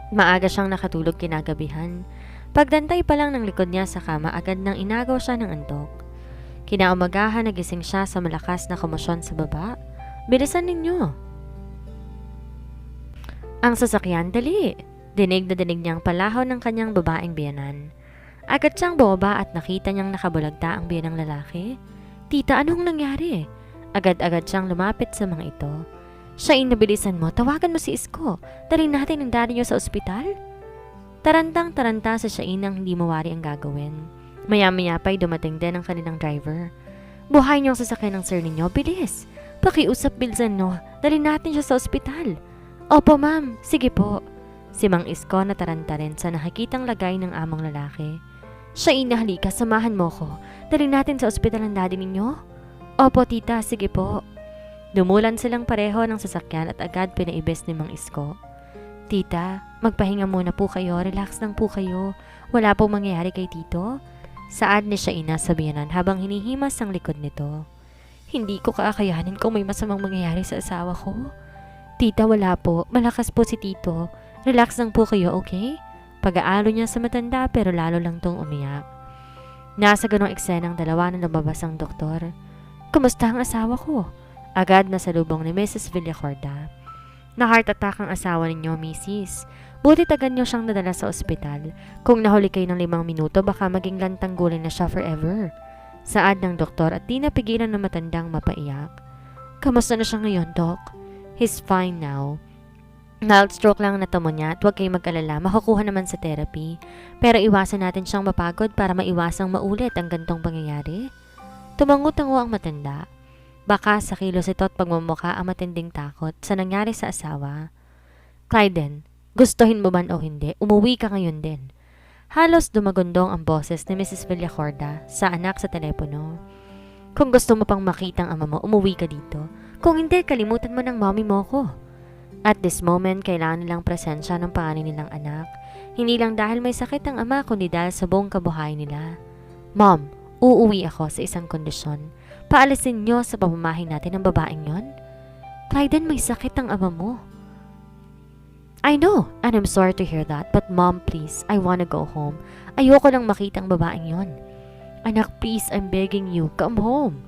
Maaga siyang nakatulog kinagabihan. Pagdantay pa lang ng likod niya sa kama, agad nang inagaw siya ng antok. Kinaumagahan nagising siya sa malakas na komosyon sa baba. Bilisan ninyo! Ang sasakyan, dali! Dinig na dinig niyang palahaw ng kanyang babaeng biyanan. Agad siyang bumaba at nakita niyang nakabulagta ang biyanang lalaki. Tita, anong nangyari? Agad-agad siyang lumapit sa mga ito. Siya, nabilisan mo, tawagan mo si Isko. Dalhin natin ang daddy niyo sa ospital. Tarantang-taranta sa Shainang hindi mawari ang gagawin. Maya-maya pa'y dumating din ang kanilang driver. Buhay niyo ang sasakyan ng sir ninyo, bilis! Pakiusap bilsan no, dalhin natin siya sa ospital. Opo ma'am, sige po. Si Mang Isko nataranta rin sa nakikitang lagay ng amang lalaki. Shaina, halika, samahan mo ko. Dalhin natin sa ospital ang daddy ninyo. Opo tita, sige po. Dumulan silang pareho ng sasakyan at agad pinaibes ni Mang Isko. Tita, magpahinga muna po kayo, relax lang po kayo. Wala pong mangyayari kay tito. Saad ni Shaina sa biyanan habang hinihimas ang likod nito. Hindi ko kaakayanin kung may masamang mangyayari sa asawa ko. Tita, wala po. Malakas po si tito. Relax lang po kayo, okay? Pag-aalo niya sa matanda pero lalo lang tong umiyak. Nasa ganong eksenang dalawa na lumabas ang doktor. Kumusta ang asawa ko? Agad na salubong ni Mrs. Villacorta. Na-heart attack ang asawa ninyo, Mrs. Buti agad niyo siyang nadala sa ospital. Kung nahuli kayo ng 5 minuto, baka maging lantanggulin na siya forever. Saad ng doktor at di napigilan ng matandang mapaiyak. Kamusta na siya ngayon, Doc? He's fine now. Mild stroke lang ang natamo niya at huwag kayong mag-alala, makukuha naman sa therapy. Pero iwasan natin siyang mapagod para maiwasang maulit ang gantong pangyayari. Tumango-tango ang matanda. Baka sa kilos ito at pagmumukha ang matinding takot sa nangyari sa asawa. Clyden, gustuhin mo man o hindi, umuwi ka ngayon din. Halos dumagundong ang boses ni Mrs. Villacorta sa anak sa telepono. Kung gusto mo pang makita ang ama mo, umuwi ka dito. Kung hindi, kalimutan mo ng mommy mo ko. At this moment, kailangan nilang presensya ng panganay nilang anak. Hindi lang dahil may sakit ang ama, kundi dahil sa buong kabuhay nila. Mom, uuwi ako sa isang kondisyon. Paalisin niyo sa pamamahay natin ang babaeng yon. Clyden, may sakit ang ama mo. I know, and I'm sorry to hear that, but mom, please, I wanna go home. Ayoko lang makita ang babaeng yon. Anak, please, I'm begging you, come home.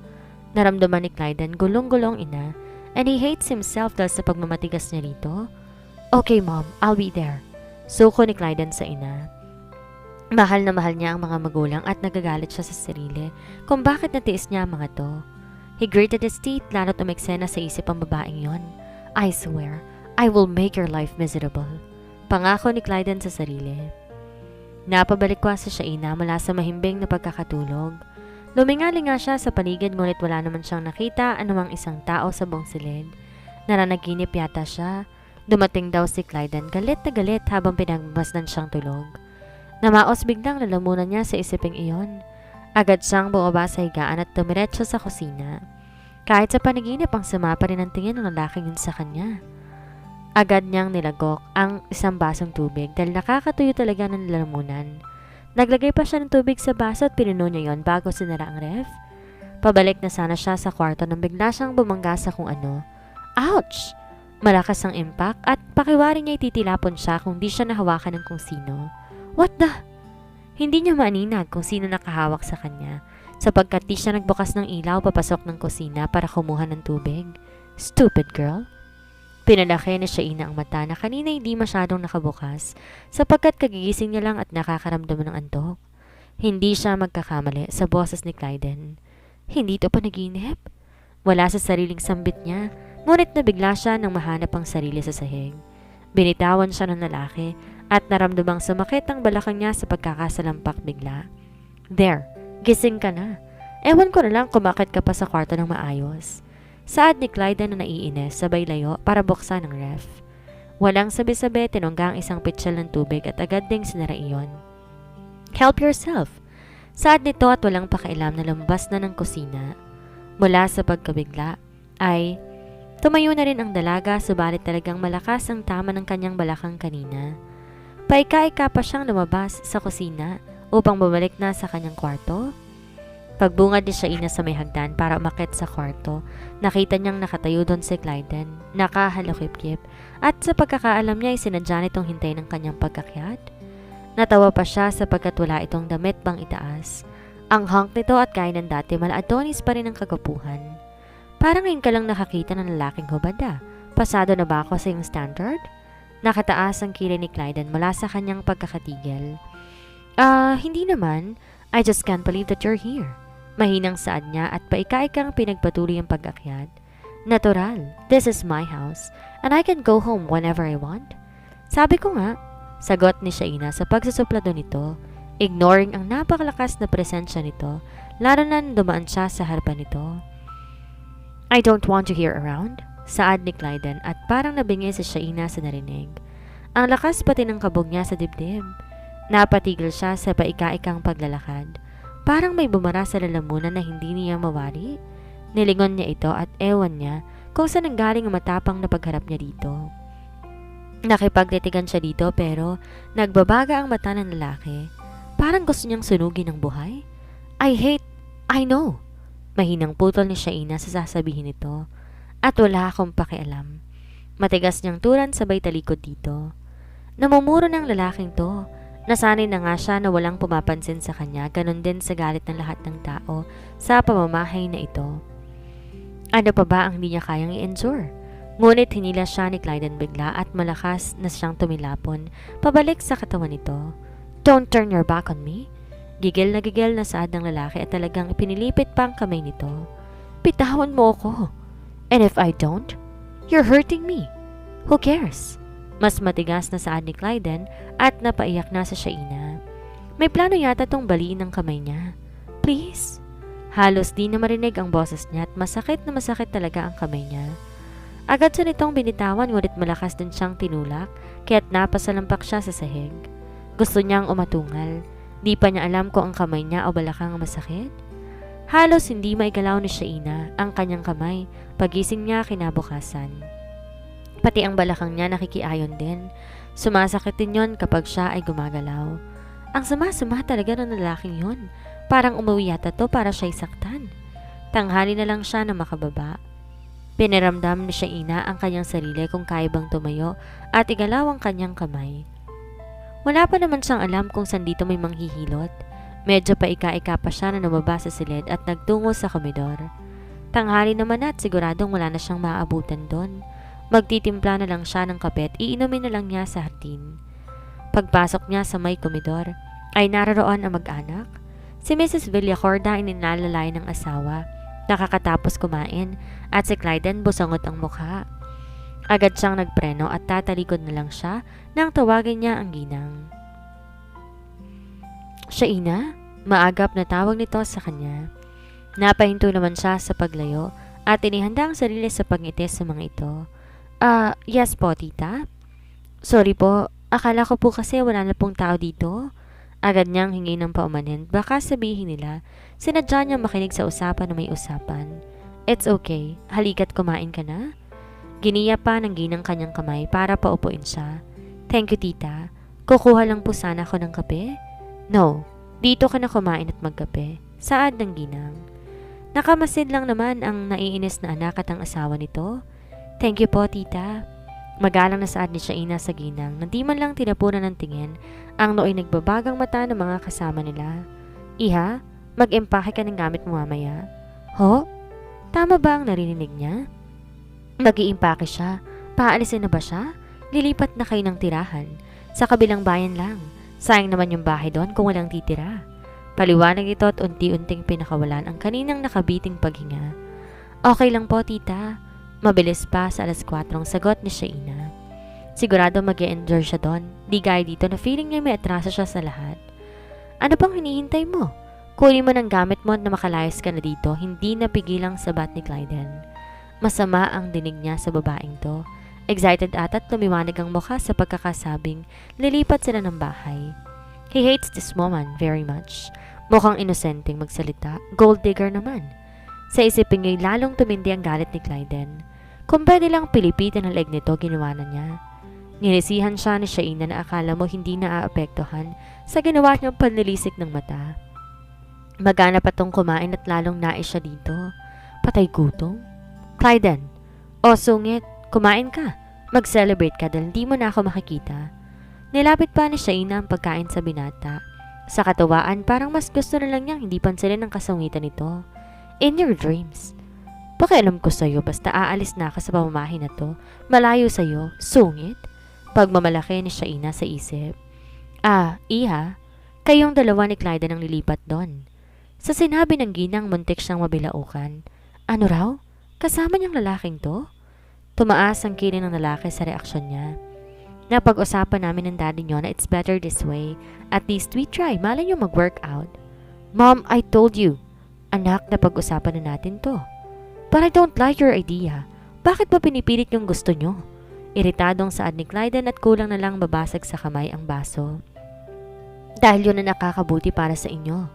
Naramdaman ni Clyden gulong-gulong ina, and he hates himself dahil sa pagmamatigas niya rito. Okay mom, I'll be there. Suko ni Clyden sa ina. Mahal na mahal niya ang mga magulang at nagagalit siya sa sarili kung bakit natiis niya ang mga to. He gritted his teeth lalo't umeksena sa isip ang babaeng yon. I swear, I will make your life miserable. Pangako ni Clyden sa sarili. Napabalik kwa sa Shaina mula sa mahimbing na pagkakatulog. Lumingali nga siya sa paligid ngunit wala naman siyang nakita anumang isang tao sa buong silid. Naranaginip yata siya. Dumating daw si Clyden galit na galit habang pinagmasdan siyang tulog. Namaos biglang lalamunan niya sa isiping iyon. Agad siyang bumaba sa higaan at tumiretso sa kusina. Kahit sa panaginip ang sama pa rin ang tingin ng lalaking yun sa kanya. Agad niyang nilagok ang isang basong tubig dahil nakakatuyo talaga ng lalamunan. Naglagay pa siya ng tubig sa baso at pinuno niya yon bago sinara ang ref. Pabalik na sana siya sa kwarto nang bigla siyang bumangga sa kung ano. Ouch! Malakas ang impact at pakiwari niya ititilapon siya kung di siya nahawakan ng kung sino. What the? Hindi niya maaninag kung sino nakahawak sa kanya sapagkat di siya nagbukas ng ilaw papasok ng kusina para kumuha ng tubig. Stupid girl. Pinalaki ni Shaina ang mata na kanina hindi masyadong nakabukas sapagkat kagigising niya lang at nakakaramdam ng antok. Hindi siya magkakamali sa boses ni Clyden. Hindi ito panaginip. Wala sa sariling sambit niya, ngunit nabigla siya nang mahanap ang sarili sa sahig. Binitawan siya ng lalaki at naramdamang sumakit ang balakang niya sa pagkakasalampak bigla. There, gising ka na. Ewan ko na lang kung bakit ka pa sa kwarto ng maayos. Saad ni Clyden na naiinis sabay layo para buksan ang ref. Walang sabi-sabi tinungga ang isang pitsil ng tubig at agad ding sinara iyon. Help yourself. Saad nito at walang pakailam na lumabas na ng kusina. Mula sa pagkabigla ay tumayo na rin ang dalaga subalit talagang malakas ang tama ng kanyang balakang kanina. Paika-ika pa siyang lumabas sa kusina upang bumalik na sa kanyang kwarto. Pagbungad ni Shaina sa may hagdan para umakyat sa kwarto, nakita niyang nakatayo doon si Clyden, nakahalukip-kip, at sa pagkakaalam niya ay sinadya nitong hintay ng kanyang pagkakyat. Natawa pa siya sapagkat wala itong damit pang itaas. Ang hunk nito at gaya ng dati, mala-Adonis pa rin ang kagapuhan. Parang ngayon ka lang nakakita ng lalaking hubad. Pasado na ba ako sa iyong standard? Nakataas ang kilay ni Clyden mula sa kanyang pagkakatigil. Hindi naman. I just can't believe that you're here. Mahinang saad niya at paika-ikang pinagpatuloy ang pag-akyat. Natural, this is my house and I can go home whenever I want. Sabi ko nga, sagot ni Shaina sa pagsusuplado nito, ignoring ang napakalakas na presensya nito, lalo na dumaan siya sa harapan nito. I don't want you here around, saad ni Clyden at parang nabingi si Shaina sa narinig. Ang lakas pati ng kabog niya sa dibdib. Napatigil siya sa paika-ikang paglalakad. Parang may bumara sa lalamunan na hindi niya mawari. Nilingon niya ito at ewan niya kung saan nanggaling ang matapang na pagharap niya dito. Nakipaglitigan siya dito pero nagbabaga ang mata ng lalaki. Parang gusto niyang sunugin ang buhay. I know. Mahinang putol ni Shaina sa sasabihin nito. At wala akong pakialam. Matigas niyang turan sabay talikod dito. Namumuro ng lalaking to. Nasanay na nga siya na walang pumapansin sa kanya, ganun din sa galit ng lahat ng tao sa pamamahay na ito. Ano pa ba ang hindi niya kayang i-endure? Ngunit hinila siya ni Clyden bigla at malakas na siyang tumilapon pabalik sa katawan nito. Don't turn your back on me. Gigil na saad ng lalaki at talagang ipinilipit pa ang kamay nito. Bitawan mo ako. And if I don't, you're hurting me. Who cares? Mas matigas na saad ni Clyden at napaiyak na sa Shaina. May plano yata tong baliin ng kamay niya. Please? Halos di na marinig ang boses niya at masakit talaga ang kamay niya. Agad sa nitong binitawan ngunit malakas din siyang tinulak kaya't napasalampak siya sa sahig. Gusto niyang umatungal. Di pa niya alam kung ang kamay niya o balakang ang masakit. Halos hindi maigalaw ni Shaina ang kanyang kamay pagising niya kinabukasan. Pati ang balakang niya nakikiayon din. Sumasakit din yon kapag siya ay gumagalaw. Ang sama-sama talaga ng lalaking yon. Parang umuwi yata to para siya'y saktan. Tanghali na lang siya na makababa. Piniramdam ni Shaina ang kanyang sarili kung kaya bang tumayo at igalaw ang kanyang kamay. Wala pa naman siyang alam kung saan dito may manghihilot. Medyo paika-ika pa siya na namaba sa silid at nagtungo sa komedor. Tanghali naman at siguradong wala na siyang maaabutan doon. Magtitimpla na lang siya ng kape at iinumin na lang niya sa hardin. Pagpasok niya sa may komedor, ay naroon ang mag-anak. Si Mrs. Villacorda ay nilalalay ng asawa, nakakatapos kumain, at si Clyden busangot ang mukha. Agad siyang nagpreno at tatalikod na lang siya nang tawagin niya ang ginang. Shaina, maagap na tawag nito sa kanya. Napahinto naman siya sa paglayo at inihanda ang sarili sa pagngiti sa mga ito. Yes po, tita. Sorry po, akala ko po kasi wala na pong tao dito. Agad niyang hingi ng paumanhin, baka sabihin nila, sinadya niyang makinig sa usapan na may usapan. It's okay, halika't kumain ka na. Giniya pa ng ginang kanyang kamay para paupuin siya. Thank you, tita. Kukuha lang po sana ako ng kape. No, dito ka na kumain at magkape. Saad ng ginang. Nakamasid lang naman ang naiinis na anak at ang asawa nito. Thank you po, tita. Magalang na saad ni Shaina sa ginang nang di man lang tinapunan ng tingin ang nooy nagbabagang mata ng mga kasama nila. Iha, mag-empake ka ng gamit mo mamaya. Ho? Tama ba ang narinig niya? Mag-iimpake siya. Paalisin na ba siya? Lilipat na kayo ng tirahan. Sa kabilang bayan lang. Sayang naman yung bahay doon kung walang titira. Paliwanag ito at unti-unting pinakawalan ang kaninang nakabiting paghinga. Okay lang po, tita. Mabilis pa sa 4:00 ang sagot ni Shaina. Sigurado mag-e-endure siya doon. Di gaya dito na feeling niya may atraso siya sa lahat. Ano pang hinihintay mo? Kunin mo ng gamit mo na makalayas ka na dito, hindi napigilang sabat ni Clyden. Masama ang dinig niya sa babaeng to. Excited ata't lumiwanag ang mukha sa pagkakasabing lilipat sila ng bahay. He hates this woman very much. Mukhang inosenteng magsalita, gold digger naman. Sa isipin niya'y lalong tumindi ang galit ni Clyden. Kung pwede lang pilipitin ang leg nito, ginawa na niya. Nilisihan siya ni Shaina na akala mo hindi naaapektuhan sa ginawa niyang panlilisik ng mata. Magana pa tong kumain at lalong nais siya dito. Patay gutom. Clyden, o sungit, kumain ka. Mag-celebrate ka dahil hindi mo na ako makikita. Nilapit pa ni Shaina ang pagkain sa binata. Sa katuwaan, parang mas gusto na lang niyang hindi pansinin ang kasungitan nito. In your dreams. Pakialam ko sa'yo basta aalis na ka sa pamamahay na to. Malayo sa'yo, sungit. Pagmamalaki ni Shaina sa isip. Iha, kayong dalawa ni Clyden ang lilipat doon. Sa sinabi ng ginang muntik siyang mabilaukan. Ano raw? Kasama niyang lalaking to? Tumaas ang kiling ng lalaki sa reaksyon niya. Napag-usapan namin ng daddy niyo na it's better this way. At least we try, malay niyo mag-workout. Mom, I told you. Anak, napag-usapan na natin to. But I don't like your idea. Bakit ba pinipilit yung gusto niyo? Iritadong saad ni Clyden at kulang na lang babasag sa kamay ang baso. Dahil yun na nakakabuti para sa inyo.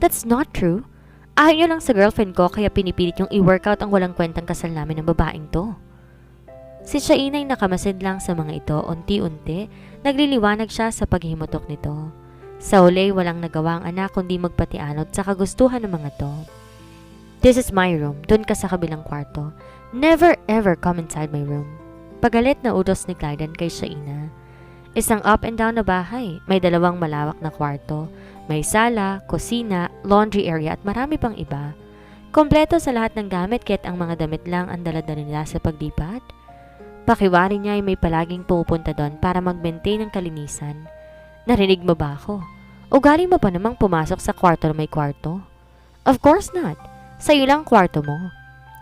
That's not true. Ayaw niyo lang sa girlfriend ko kaya pinipilit yung i-workout ang walang kwentang kasal namin ng babaeng to. Si Shaina ay nakamasid lang sa mga ito, unti-unti, nagliliwanag siya sa paghimutok nito. Sa huli, walang nagawa ang anak kundi magpatianod sa kagustuhan ng mga to. This is my room, dun ka sa kabilang kwarto. Never ever come inside my room. Pagalit na utos ni Clyden kay Shaina. Isang up and down na bahay, may dalawang malawak na kwarto, may sala, kusina, laundry area at marami pang iba. Kompleto sa lahat ng gamit kahit ang mga damit lang ang dala-dala nila sa paglipat. Pakiwari niya ay may palaging pupunta doon para mag-maintain ng kalinisan. Narinig mo ba ako? O galing mo pa namang pumasok sa kwarto na may kwarto? Of course not. Sa'yo lang kwarto mo.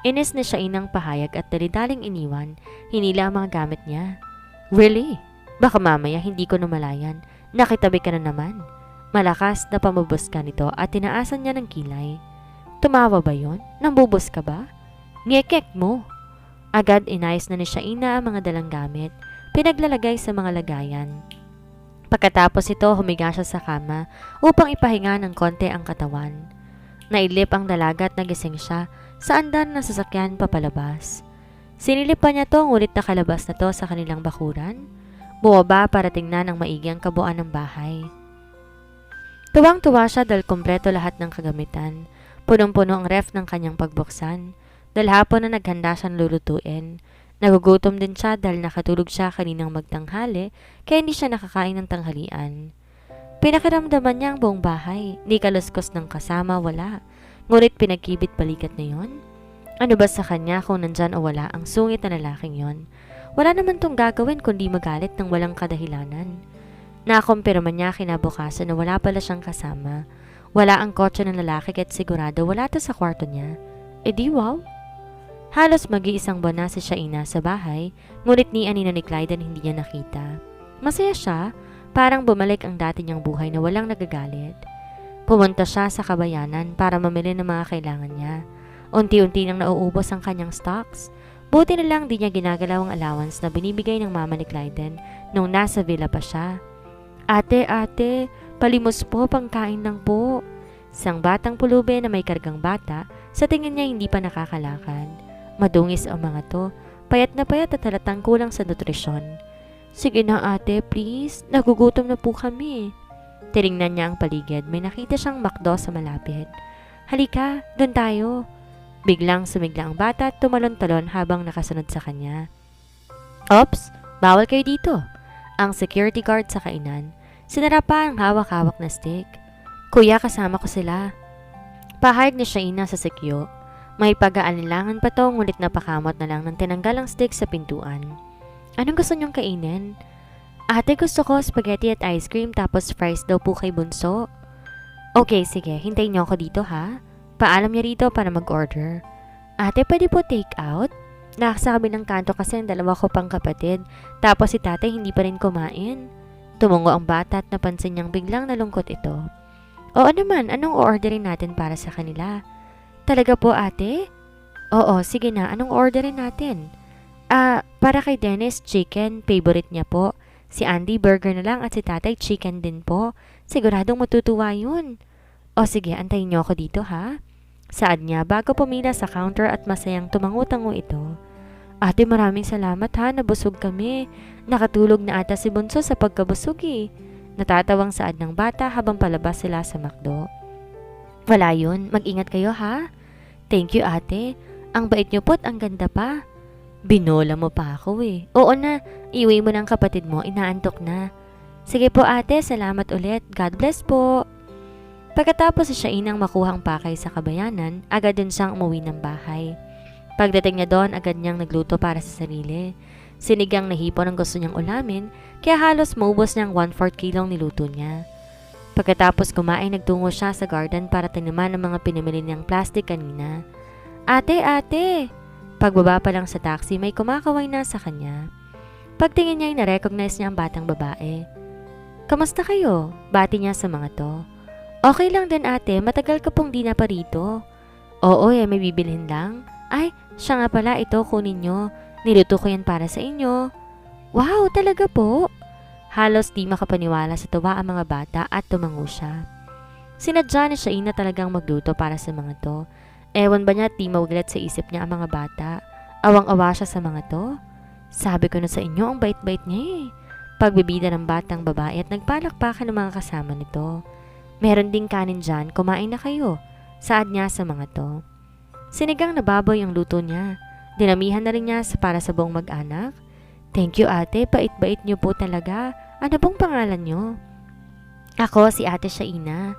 Inis na siya inang pahayag at dali-daling iniwan, hinila ang mga gamit niya. Really? Baka mamaya hindi ko namalayan. Nakitabi ka na naman. Malakas na pamubos ka nito at tinaasan niya ng kilay. Tumawa ba yon? Nambubos ka ba? Ngekek mo. Agad inayos na ni Shaina ang mga dalang gamit, pinaglalagay sa mga lagayan. Pagkatapos ito, humiga siya sa kama upang ipahinga ng konti ang katawan. Nailip ang dalaga at nagising siya sa andan ng sasakyan papalabas. Sinilip pa niya to ngunit nakalabas na to sa kanilang bakuran. Bumaba para tingnan ang maigi ang kabuuan ng bahay. Tuwang-tuwa siya dahil kumpleto lahat ng kagamitan. Punong-puno ang ref ng kanyang pagbuksan. Dahil hapon na naghanda siyang lulutuin. Nagugutom din siya dahil nakatulog siya kaninang magtanghali kaya hindi siya nakakain ng tanghalian. Pinakiramdaman niya ang buong bahay. Di kaluskos ng kasama, wala. Ngunit pinagkibit balikat na yon. Ano ba sa kanya kung nandyan o wala ang sungit na lalaking yon? Wala naman tong gagawin kundi magalit ng walang kadahilanan. Nakumpirma niya kinabukasan na wala pala siyang kasama. Wala ang kotse ng lalaki kahit sigurado wala to sa kwarto niya. E di wow! Halos mag-iisang buwan na si Shaina sa bahay, ngunit ni Anina ni Clyden hindi niya nakita. Masaya siya, parang bumalik ang dati niyang buhay na walang nagagalit. Pumunta siya sa kabayanan para mamili ng mga kailangan niya. Unti-unti nang nauubos ang kanyang stocks. Buti na lang di niya ginagalaw ang allowance na binibigay ng mama ni Clyden nung nasa villa pa siya. Ate, palimos po, pangkain lang po. Isang batang pulube na may kargang bata, sa tingin niya hindi pa nakakalakad. Madungis ang mga to, payat na payat at halatang kulang sa nutrisyon. Sige na ate, please, nagugutom na po kami. Tinignan niya ang paligid, may nakita siyang McDo sa malapit. Halika, doon tayo. Biglang sumigla ang bata at tumalon-talon habang nakasunod sa kanya. Ops, bawal kayo dito. Ang security guard sa kainan, sinara pa ang hawak-hawak na stick. Kuya, kasama ko sila. Pahayag ni Shaina sa sekyo. May pag-aalinlangan pa to ngunit napakamot na lang ng tinanggal ang stick sa pintuan. Anong gusto niyong kainin? Ate, gusto ko spaghetti at ice cream tapos fries daw po kay Bunso. Okay, sige, hintayin niyo ako dito ha. Paalam niya rito para mag-order. Ate, pwede po take out? Nasa kabilang kanto kasi ang dalawa ko pang kapatid tapos si tatay hindi pa rin kumain. Tumungo ang bata at napansin niyang biglang nalungkot ito. Oo naman, anong orderin natin para sa kanila? Talaga po ate? Oo, sige na, anong orderin natin? Para kay Dennis, chicken, favorite niya po. Si Andy, burger na lang at si tatay, chicken din po. Siguradong matutuwa yun. O sige, antayin niyo ako dito ha. Saad niya bago pumila sa counter at masayang tumango-tango ito. Ate, maraming salamat ha, nabusog kami. Nakatulog na ata si Bunso sa pagkabusog eh. Natatawang saad ng bata habang palabas sila sa McDo. Wala yun, mag-ingat kayo ha. Thank you ate, ang bait niyo po't ang ganda pa. Binola mo pa ako eh. Oo na, iuwi mo ng kapatid mo, inaantok na. Sige po ate, salamat ulit. God bless po. Pagkatapos si Shainang makuhang pakay sa kabayanan, agad din siyang umuwi ng bahay. Pagdating niya doon, agad niyang nagluto para sa sarili. Sinigang na hipon ang gusto niyang ulamin, kaya halos maubos niyang 1/4 kilong niluto niya. Pagkatapos kumain, nagtungo siya sa garden para taniman ang mga pinamili niyang plastic kanina. Ate, ate! Pagbaba pa lang sa taxi, may kumakaway na sa kanya. Pagtingin niya ay na-recognize niya ang batang babae. Kamusta kayo? Bati niya sa mga to. Okay lang din ate, matagal ka pong di na pa rito. Oo may bibilhin lang. Ay, siya nga pala, ito kunin nyo. Niluto ko yan para sa inyo. Wow, talaga po? Halos di makapaniwala sa tuwa ang mga bata at tumango siya. Sinadya ni Shaina talagang magluto para sa mga to. Ewan ba niya at di mawaglat sa isip niya ang mga bata. Awang-awa siya sa mga to. Sabi ko na sa inyo, ang bait-bait niya eh. Pagbibida ng batang babae at nagpalakpakan ng mga kasama nito. Meron ding kanin dyan, kumain na kayo. Saad niya sa mga to. Sinigang na baboy ang luto niya. Dinamihan na rin niya para sa buong mag-anak. Thank you ate, bait-bait niyo po talaga. Ano pong pangalan niyo? Ako si Ate Shaina.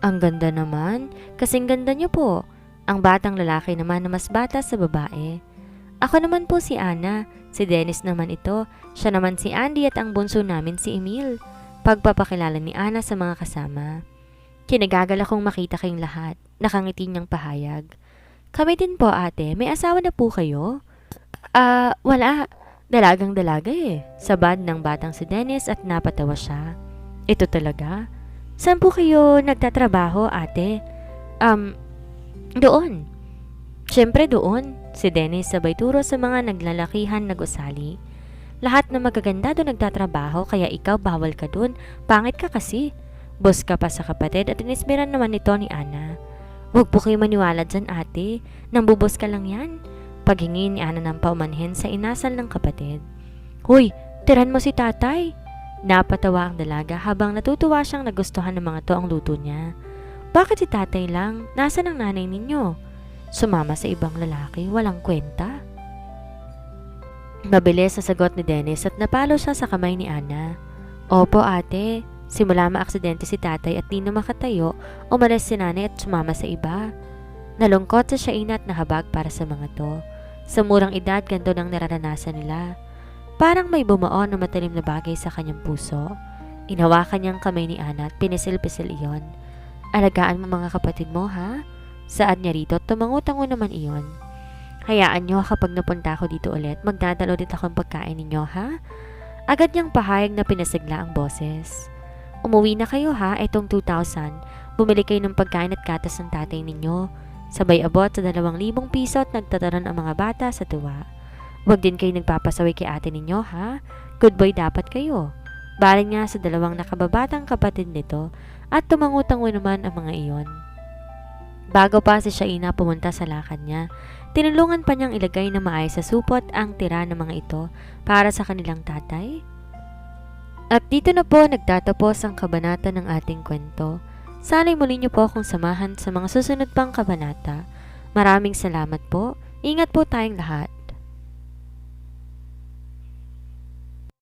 Ang ganda naman, kasing ganda niyo po. Ang batang lalaki naman na mas bata sa babae. Ako naman po si Ana, si Dennis naman ito, siya naman si Andy at ang bunso namin si Emil. Pagpapakilala ni Ana sa mga kasama. Kinagagal akong makita kayong lahat, nakangiti niyang pahayag. Kami din po ate, may asawa na po kayo? Wala. Dalagang-dalaga eh. Sabad ng batang si Dennis at napatawa siya. Ito talaga? Saan po kayo nagtatrabaho ate? Doon. Siyempre doon. Si Dennis sabay turo sa mga naglalakihan na gusali. Lahat na magaganda doon nagtatrabaho kaya ikaw bawal ka doon. Pangit ka kasi. Boss ka pa sa kapatid at inismeran naman nito ni Ana. Huwag po kayo maniwala dyan ate. Nambubos ka lang yan. Paghingi ni Ana ng paumanhin sa inasal ng kapatid. Hoy, tiran mo si tatay. Napatawa ang dalaga habang natutuwa siyang nagustuhan ng mga to ang luto niya. Bakit si tatay lang? Nasaan ang nanay ninyo? Sumama sa ibang lalaki, walang kwenta. Mabilis sa sagot ni Dennis at napalo siya sa kamay ni Ana. Opo ate, simula maaksidente si tatay at di na makatayo, umalis si nanay at sumama sa iba. Nalungkot sa Shaina at nahabag para sa mga to. Sa murang edad, ganito nang nararanasan nila. Parang may bumuon na matalim na bagay sa kanyang puso. Inawakan niyang kamay ni Ana at pinisil-pisil iyon. Alagaan mo mga kapatid mo ha? Saad niya rito at tumango-tango naman iyon. Hayaan niyo kapag napunta ako dito ulit, magdadalo din akong pagkain ninyo ha? Agad niyang pahayag na pinasigla ang boses. Umuwi na kayo ha, itong 2,000. Bumili kayo ng pagkain at gatas ng tatay ninyo. Sabay abot sa 2,000 piso at nagtataron ang mga bata sa tuwa. Huwag din kayo nagpapasawi kay ate ninyo ha? Good boy dapat kayo. Baling nga sa 2 nakababatang kapatid nito at tumango-tango naman ang mga iyon. Bago pa si Shaina pumunta sa lakad niya, tinulungan pa niyang ilagay na maayos sa supot ang tira ng mga ito para sa kanilang tatay. At dito na po nagtatapos ang kabanata ng ating kwento. Sana'y muli niyo po akong samahan sa mga susunod pang kabanata. Maraming salamat po. Ingat po tayong lahat.